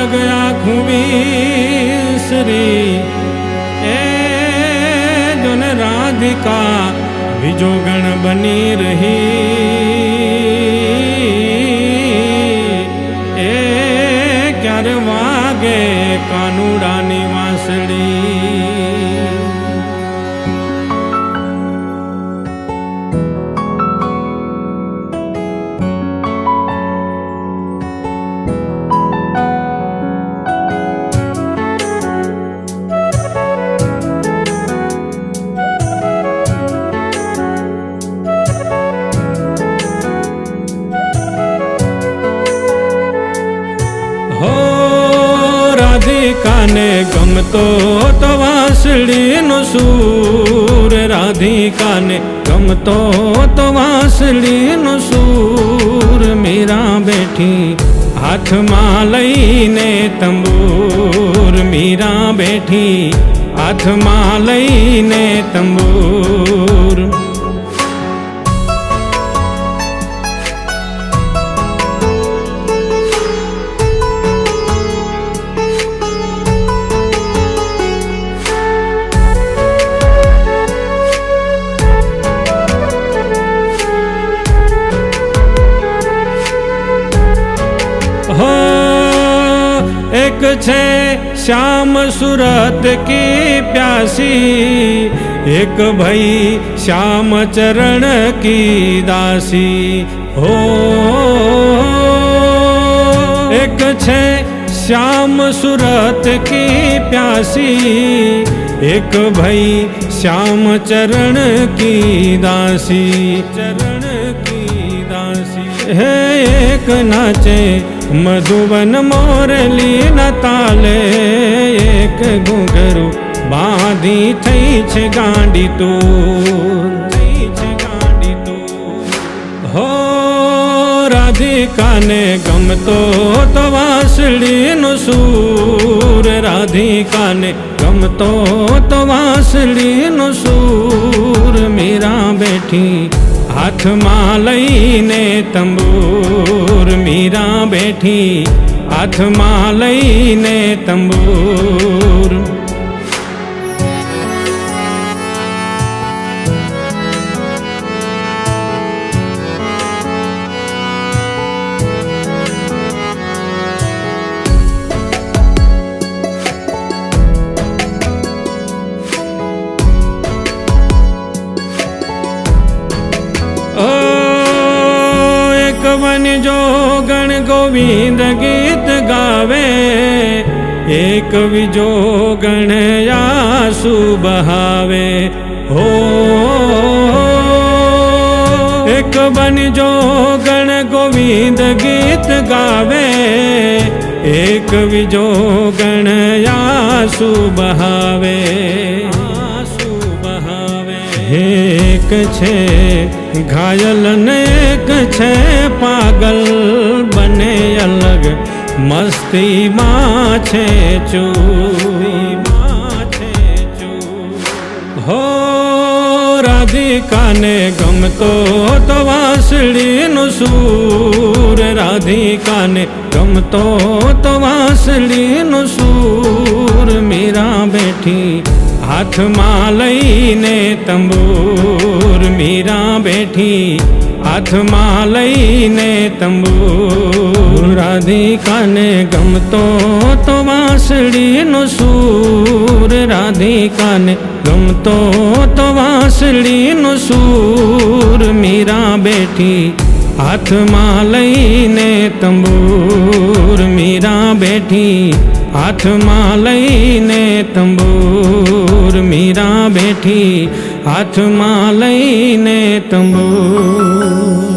જગ આખું વિસરી એ જોન રાધિકા વિજોગણ બની રહી એ ક્યારે વાગે કાનુડાની વાંસળી રાધિકાને ગમતો તો વાંસળીનો સૂર રાધિકાને ગમતો તો વાંસળીનો સૂર મીરા બેઠી હાથમાં લઈને તંબૂર મીરા બેઠી હાથમાં લઈને તંબૂર एक छे श्याम सूरत की प्यासी एक भाई श्याम चरण की दासी हो एक छे श्याम सूरत की प्यासी एक भाई श्याम चरण की दासी चरण की दासी है एक नाचे मधुवन मोरली न ताले एक घूंघरू बांधी थई छे गांडी तूर हो राधिका ने गमतो तो वांसळीनो सूर राधिका ने गमतो तो वांसळीनो सूर मीरा बैठी हाथમાં લઈને તંબૂર મીરા બેઠી હાથમાં લઈને તંબૂર वन जो गण गोविंद गीत गावे एक विजो गण आंसू बहावे हो एक वन जो गण गोविंद गीत गावे एक विजो गण आंसू बहावे एक छे घायल ने एक छे पागल बने अलग मस्ती माँ छे चू हो राधिका ने गमतो तो वांसळीनो सूर राधिका ने गमतो तो वांसळीनो सूर मीरा बैठी हाथમાં લઈને તંબૂર મીરા બેઠી હાથમાં લઈને તંબૂર રાધિકાને ગમતો તો વાંસળીનો સૂર રાધિકાને ગમતો તો વાંસળીનો સૂર મીરા બેઠી હાથમાં લઈને તંબૂર મીરા બેઠી હાથમાં લઈને તંબૂર મીરા બેઠી હાથમાં લઈને તંબૂર